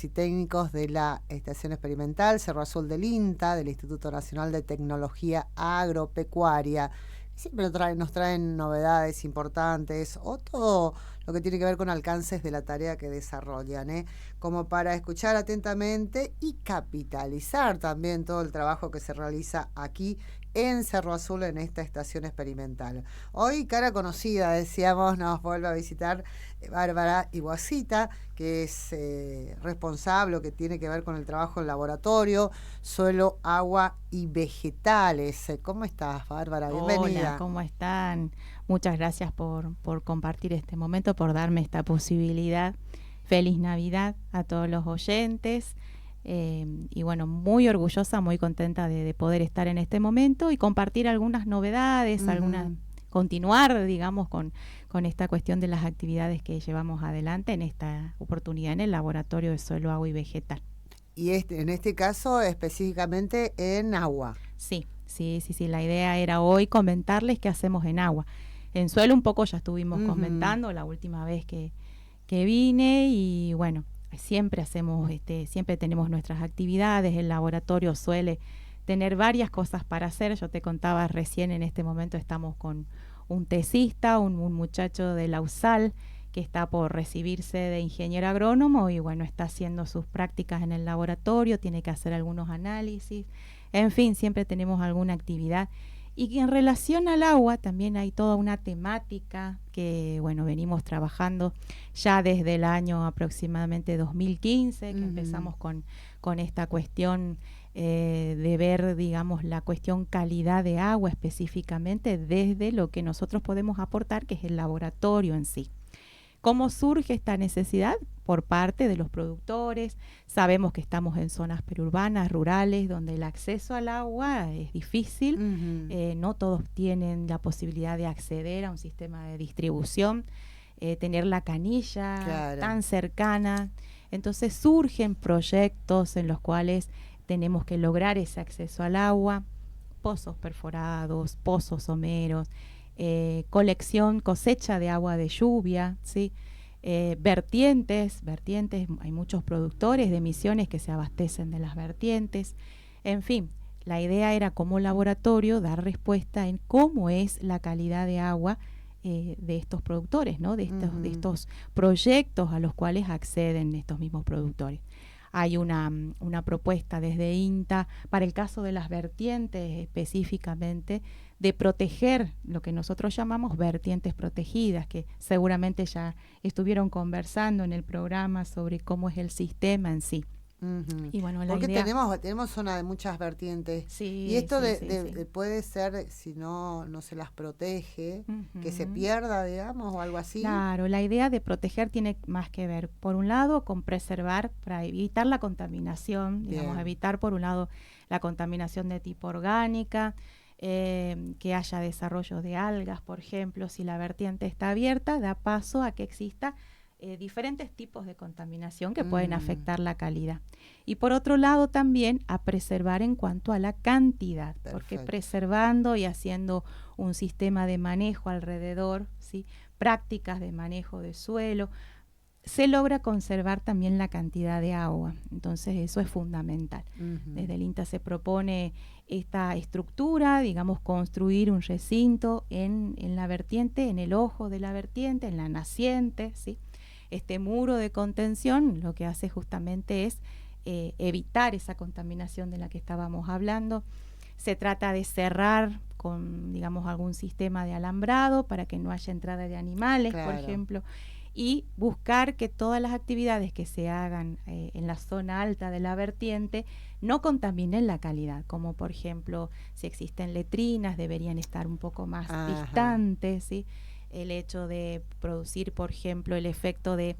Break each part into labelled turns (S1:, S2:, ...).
S1: y técnicos de la Estación Experimental Cerro Azul del INTA, del Instituto Nacional de Tecnología Agropecuaria. Siempre nos traen novedades importantes o todo lo que tiene que ver con alcances de la tarea que desarrollan, como para escuchar atentamente y capitalizar también todo el trabajo que se realiza aquí en Cerro Azul en esta estación experimental. Hoy, cara conocida, decíamos, nos vuelve a visitar Bárbara Iguacita, que es responsable o que tiene que ver con el trabajo en laboratorio, suelo, agua y vegetales. ¿Cómo estás, Bárbara?
S2: Hola,
S1: Bienvenida.
S2: ¿cómo están? Muchas gracias por compartir este momento, por darme esta posibilidad. Feliz Navidad a todos los oyentes. Y bueno, muy orgullosa, muy contenta de poder estar en este momento y compartir algunas novedades, algunas, continuar, digamos, con esta cuestión de las actividades que llevamos adelante en esta oportunidad en el Laboratorio de Suelo, Agua y Vegetal.
S1: Y en este caso específicamente en agua.
S2: Sí. La idea era hoy comentarles qué hacemos en agua. En suelo un poco ya estuvimos comentando la última vez que vine y bueno, siempre hacemos, siempre tenemos nuestras actividades. El laboratorio suele tener varias cosas para hacer. Yo te contaba recién, en este momento estamos con un tesista, un muchacho de la USAL que está por recibirse de ingeniero agrónomo y bueno, está haciendo sus prácticas en el laboratorio, tiene que hacer algunos análisis. En fin, siempre tenemos alguna actividad. Y en relación al agua, también hay toda una temática que, bueno, venimos trabajando ya desde el año aproximadamente 2015, que empezamos con esta cuestión de ver, digamos, la cuestión calidad de agua específicamente desde lo que nosotros podemos aportar, que es el laboratorio en sí. ¿Cómo surge esta necesidad? Por parte de los productores. Sabemos que estamos en zonas perurbanas, rurales, donde el acceso al agua es difícil. No todos tienen la posibilidad de acceder a un sistema de distribución, tener la canilla tan cercana. Entonces surgen proyectos en los cuales tenemos que lograr ese acceso al agua, pozos perforados, pozos someros, colección, cosecha de agua de lluvia, ¿sí? Vertientes, hay muchos productores de Misiones que se abastecen de las vertientes. En fin, la idea era como laboratorio dar respuesta en cómo es la calidad de agua de estos productores, ¿no? De estos proyectos a los cuales acceden estos mismos productores. Hay una propuesta desde INTA para el caso de las vertientes específicamente de proteger lo que nosotros llamamos vertientes protegidas, que seguramente ya estuvieron conversando en el programa sobre cómo es el sistema en sí.
S1: Y bueno, porque idea... tenemos zona de muchas vertientes.
S2: Sí,
S1: y esto
S2: sí.
S1: Puede ser, si no se las protege, que se pierda, digamos, o algo así.
S2: Claro, la idea de proteger tiene más que ver, por un lado, con preservar para evitar la contaminación, digamos, evitar por un lado la contaminación de tipo orgánica, que haya desarrollo de algas, por ejemplo. Si la vertiente está abierta, da paso a que exista diferentes tipos de contaminación que pueden afectar la calidad. Y por otro lado también a preservar en cuanto a la cantidad, porque preservando y haciendo un sistema de manejo alrededor, ¿sí? Prácticas de manejo de suelo, se logra conservar también la cantidad de agua. Entonces eso es fundamental. Desde el INTA se propone esta estructura, digamos, construir un recinto en la vertiente, en el ojo de la vertiente, en la naciente, ¿sí? Este muro de contención lo que hace justamente es evitar esa contaminación de la que estábamos hablando. Se trata de cerrar con, digamos, algún sistema de alambrado para que no haya entrada de animales, por ejemplo, y buscar que todas las actividades que se hagan en la zona alta de la vertiente no contaminen la calidad, como por ejemplo, si existen letrinas, deberían estar un poco más distantes, ¿sí? El hecho de producir, por ejemplo, el efecto de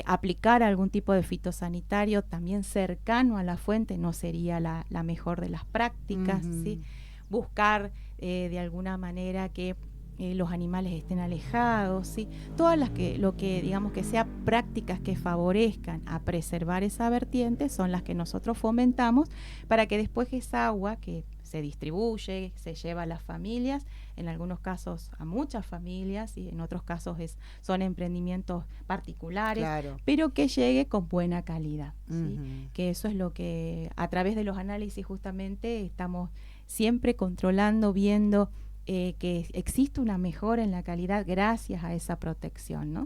S2: aplicar algún tipo de fitosanitario también cercano a la fuente no sería la mejor de las prácticas, ¿sí? Buscar de alguna manera que los animales estén alejados, ¿sí? Todas lo que digamos que sea prácticas que favorezcan a preservar esa vertiente son las que nosotros fomentamos para que después esa agua que se distribuye, se lleva a las familias, en algunos casos a muchas familias y en otros casos son emprendimientos particulares,
S1: claro,
S2: pero que llegue con buena calidad, ¿sí? Que eso es lo que a través de los análisis justamente estamos siempre controlando, viendo que existe una mejora en la calidad gracias a esa protección, ¿no?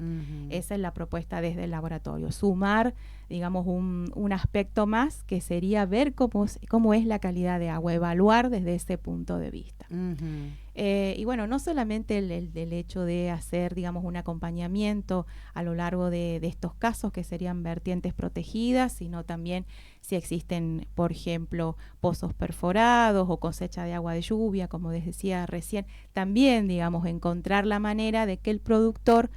S2: Esa es la propuesta desde el laboratorio, sumar, digamos, un aspecto más que sería ver cómo es la calidad de agua, evaluar desde ese punto de vista. Y bueno, no solamente el hecho de hacer, digamos, un acompañamiento a lo largo de estos casos que serían vertientes protegidas, sino también si existen, por ejemplo, pozos perforados o cosecha de agua de lluvia, como les decía recién, también, digamos, encontrar la manera de que el productor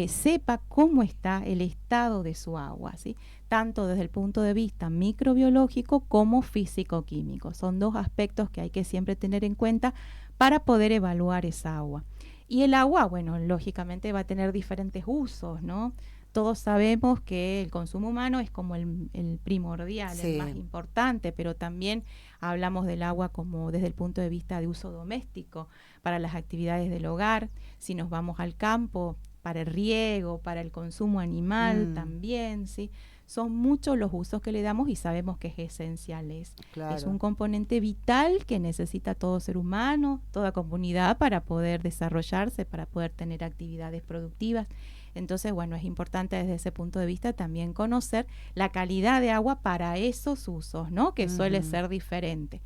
S2: sepa cómo está el estado de su agua, ¿sí? Tanto desde el punto de vista microbiológico como físico-químico. Son dos aspectos que hay que siempre tener en cuenta para poder evaluar esa agua. Y el agua, bueno, lógicamente va a tener diferentes usos, ¿no? Todos sabemos que el consumo humano es como el primordial, sí, el más importante, pero también hablamos del agua como desde el punto de vista de uso doméstico, para las actividades del hogar, si nos vamos al campo, para el riego, para el consumo animal también, ¿sí? Son muchos los usos que le damos y sabemos que es esencial.
S1: Claro.
S2: Es un componente vital que necesita todo ser humano, toda comunidad para poder desarrollarse, para poder tener actividades productivas. Entonces, bueno, es importante desde ese punto de vista también conocer la calidad de agua para esos usos, ¿no? Que suele ser diferente.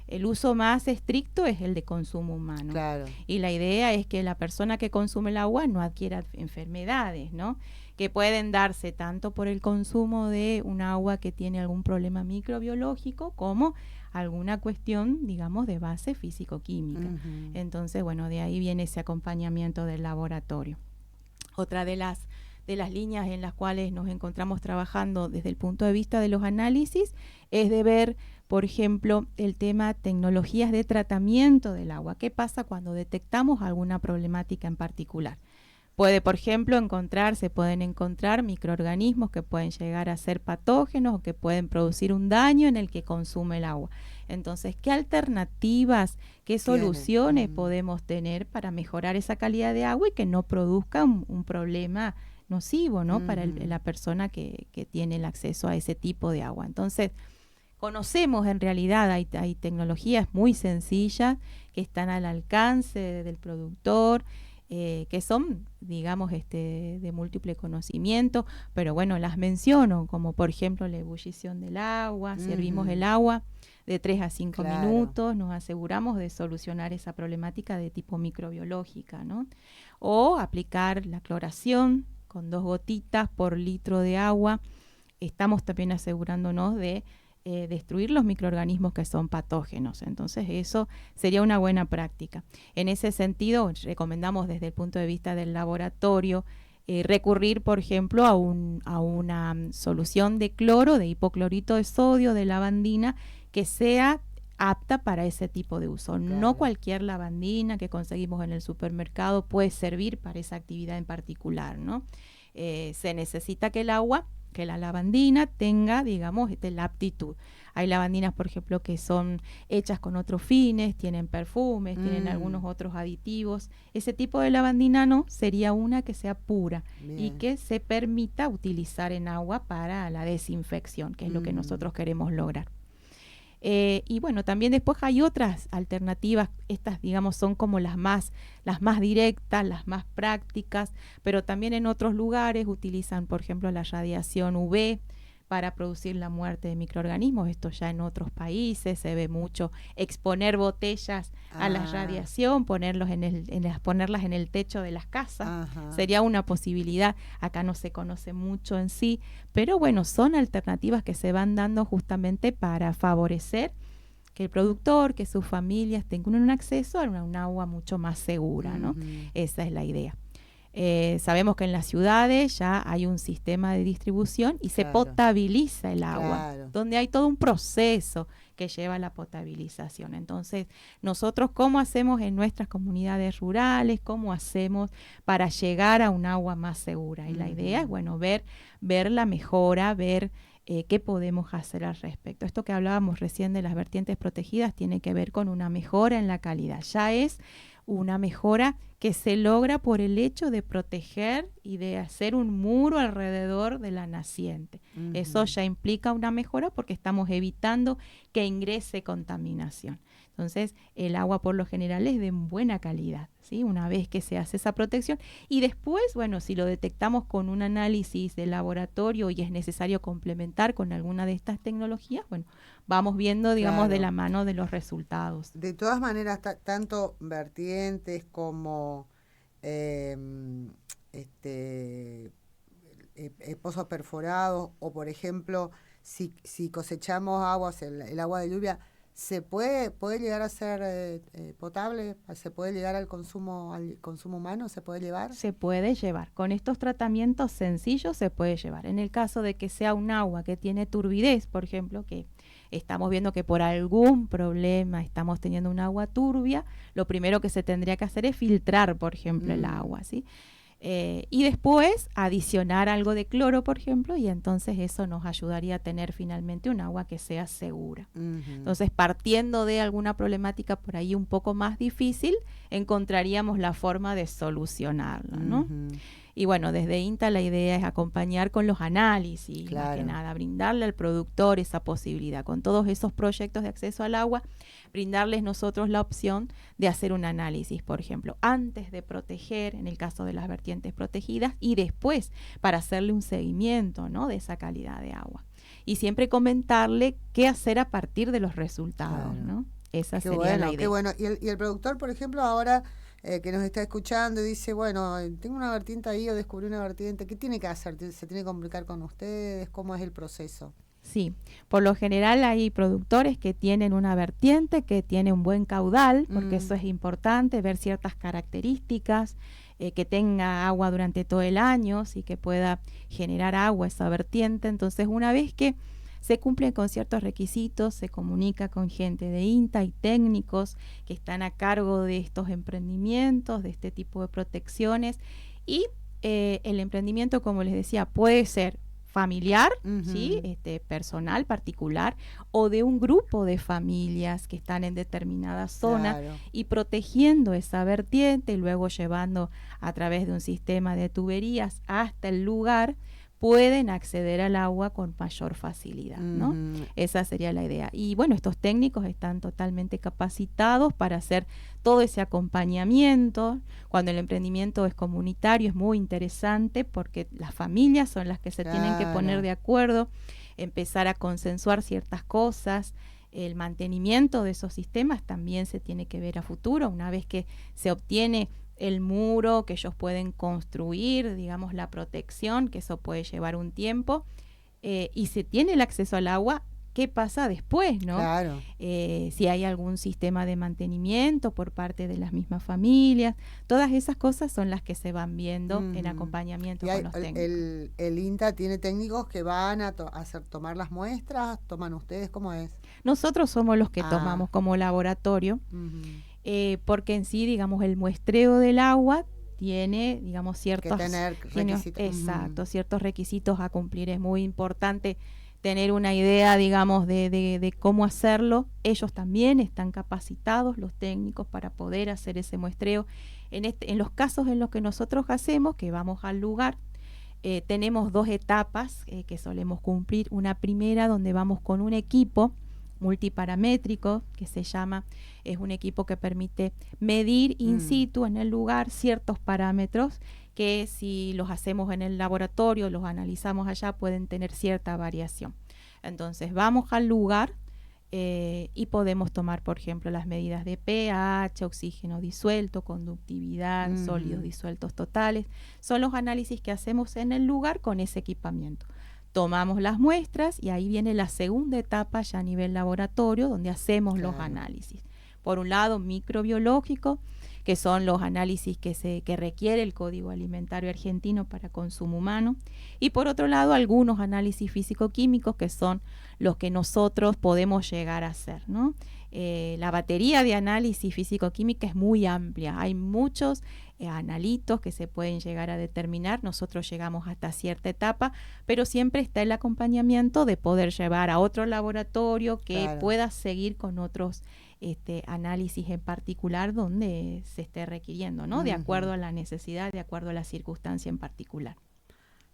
S2: El uso más estricto es el de consumo humano.
S1: Claro.
S2: Y la idea es que la persona que consume el agua no adquiera enfermedades, ¿no? Que pueden darse tanto por el consumo de un agua que tiene algún problema microbiológico como alguna cuestión, digamos, de base físico-química. Entonces, bueno, de ahí viene ese acompañamiento del laboratorio. Otra de las líneas en las cuales nos encontramos trabajando desde el punto de vista de los análisis es de ver, por ejemplo, el tema tecnologías de tratamiento del agua. ¿Qué pasa cuando detectamos alguna problemática en particular? Puede, por ejemplo, se pueden encontrar microorganismos que pueden llegar a ser patógenos o que pueden producir un daño en el que consume el agua. Entonces, ¿qué alternativas, qué soluciones podemos tener para mejorar esa calidad de agua y que no produzca un problema nocivo, ¿no? Para la persona que tiene el acceso a ese tipo de agua? Entonces, conocemos en realidad, hay tecnologías muy sencillas que están al alcance del productor, que son, digamos, de múltiple conocimiento, pero bueno, las menciono, como por ejemplo la ebullición del agua. Servimos el agua de 3 a 5 minutos, nos aseguramos de solucionar esa problemática de tipo microbiológica, ¿no? O aplicar la cloración con 2 gotitas por litro de agua. Estamos también asegurándonos de destruir los microorganismos que son patógenos. Entonces eso sería una buena práctica. En ese sentido, recomendamos desde el punto de vista del laboratorio recurrir, por ejemplo, a una solución de cloro, de hipoclorito de sodio, de lavandina, que sea apta para ese tipo de uso. Claro. No cualquier lavandina que conseguimos en el supermercado puede servir para esa actividad en particular, ¿no? Se necesita que la lavandina tenga, digamos, la aptitud. Hay lavandinas, por ejemplo, que son hechas con otros fines, tienen perfumes, tienen algunos otros aditivos. Ese tipo de lavandina no, sería una que sea pura. Bien. Y que se permita utilizar en agua para la desinfección, que es lo que nosotros queremos lograr. Y bueno, también después hay otras alternativas, estas digamos son como las más directas, las más prácticas, pero también en otros lugares utilizan, por ejemplo, la radiación UV para producir la muerte de microorganismos. Esto ya en otros países se ve mucho, exponer botellas a la radiación, ponerlas en el techo de las casas. Sería una posibilidad. Acá no se conoce mucho en sí, pero bueno, son alternativas que se van dando justamente para favorecer que el productor, que sus familias tengan un acceso a un agua mucho más segura, ¿no? Esa es la idea. Sabemos que en las ciudades ya hay un sistema de distribución y se potabiliza el agua, donde hay todo un proceso que lleva a la potabilización. Entonces, nosotros, ¿cómo hacemos en nuestras comunidades rurales? ¿Cómo hacemos para llegar a un agua más segura? Y la idea es, bueno, ver la mejora, ver qué podemos hacer al respecto. Esto que hablábamos recién de las vertientes protegidas tiene que ver con una mejora en la calidad. Ya es una mejora que se logra por el hecho de proteger y de hacer un muro alrededor de la naciente. Eso ya implica una mejora porque estamos evitando que ingrese contaminación. Entonces, el agua por lo general es de buena calidad, ¿sí? Una vez que se hace esa protección. Y después, bueno, si lo detectamos con un análisis de laboratorio y es necesario complementar con alguna de estas tecnologías, bueno, vamos viendo, digamos, de la mano de los resultados.
S1: De todas maneras, tanto vertientes como pozos perforados, o por ejemplo, si cosechamos aguas, el agua de lluvia, ¿se puede llegar a ser potable? ¿Se puede llegar al consumo humano? ¿Se puede llevar?
S2: Se puede llevar. Con estos tratamientos sencillos se puede llevar. En el caso de que sea un agua que tiene turbidez, por ejemplo, que estamos viendo que por algún problema estamos teniendo un agua turbia, lo primero que se tendría que hacer es filtrar, por ejemplo, el agua, ¿sí? Y después adicionar algo de cloro, por ejemplo, y entonces eso nos ayudaría a tener finalmente un agua que sea segura. Entonces, partiendo de alguna problemática por ahí un poco más difícil, encontraríamos la forma de solucionarla, ¿no? Y bueno, desde INTA la idea es acompañar con los análisis, más que nada, brindarle al productor esa posibilidad. Con todos esos proyectos de acceso al agua, brindarles nosotros la opción de hacer un análisis, por ejemplo, antes de proteger, en el caso de las vertientes protegidas, y después para hacerle un seguimiento, ¿no?, de esa calidad de agua. Y siempre comentarle qué hacer a partir de los resultados, ¿no? Esa sería la idea.
S1: Qué bueno. Y el productor, por ejemplo, ahora que nos está escuchando y dice, bueno, tengo una vertiente ahí o descubrí una vertiente, ¿qué tiene que hacer? ¿Se tiene que comunicar con ustedes? ¿Cómo es el proceso?
S2: Sí, por lo general hay productores que tienen una vertiente que tiene un buen caudal, porque eso es importante, ver ciertas características, que tenga agua durante todo el año, sí, que pueda generar agua esa vertiente. Entonces, una vez que se cumplen con ciertos requisitos, se comunica con gente de INTA y técnicos que están a cargo de estos emprendimientos, de este tipo de protecciones, y el emprendimiento, como les decía, puede ser familiar, ¿sí?, personal, particular, o de un grupo de familias que están en determinada zona y protegiendo esa vertiente y luego llevando a través de un sistema de tuberías hasta el lugar, pueden acceder al agua con mayor facilidad, ¿no? Esa sería la idea. Y bueno, estos técnicos están totalmente capacitados para hacer todo ese acompañamiento. Cuando el emprendimiento es comunitario es muy interesante porque las familias son las que se tienen que poner de acuerdo, empezar a consensuar ciertas cosas. El mantenimiento de esos sistemas también se tiene que ver a futuro. Una vez que se obtiene el muro que ellos pueden construir, digamos, la protección, que eso puede llevar un tiempo, y se tiene el acceso al agua, ¿qué pasa después, no? Si hay algún sistema de mantenimiento por parte de las mismas familias, todas esas cosas son las que se van viendo en acompañamiento con los técnicos.
S1: El INTA tiene técnicos que van a tomar las muestras, ¿toman ustedes? ¿Cómo es?
S2: Nosotros somos los que tomamos como laboratorio, porque en sí, digamos, el muestreo del agua tiene, digamos, ciertos requisitos. Ciertos requisitos a cumplir. Es muy importante tener una idea, digamos, de cómo hacerlo. Ellos también están capacitados, los técnicos, para poder hacer ese muestreo. En los casos en los que nosotros hacemos, que vamos al lugar, tenemos dos etapas que solemos cumplir. Una primera donde vamos con un equipo multiparamétrico, que se llama, es un equipo que permite medir in situ en el lugar ciertos parámetros que si los hacemos en el laboratorio, los analizamos allá, pueden tener cierta variación. Entonces vamos al lugar y podemos tomar, por ejemplo, las medidas de pH, oxígeno disuelto, conductividad, sólidos disueltos totales. Son los análisis que hacemos en el lugar con ese equipamiento. Tomamos las muestras y ahí viene la segunda etapa ya a nivel laboratorio, donde hacemos los análisis. Por un lado, microbiológico, que son los análisis que requiere el Código Alimentario Argentino para consumo humano, y por otro lado algunos análisis físico-químicos que son los que nosotros podemos llegar a hacer, ¿no? La batería de análisis físico-química es muy amplia, hay muchos analitos que se pueden llegar a determinar, nosotros llegamos hasta cierta etapa, pero siempre está el acompañamiento de poder llevar a otro laboratorio que pueda seguir con otros análisis en particular donde se esté requiriendo, ¿no? De acuerdo a la necesidad, de acuerdo a la circunstancia en particular.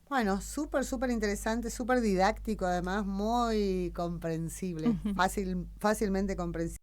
S1: Bueno, súper interesante, súper didáctico, además muy comprensible, fácilmente comprensible.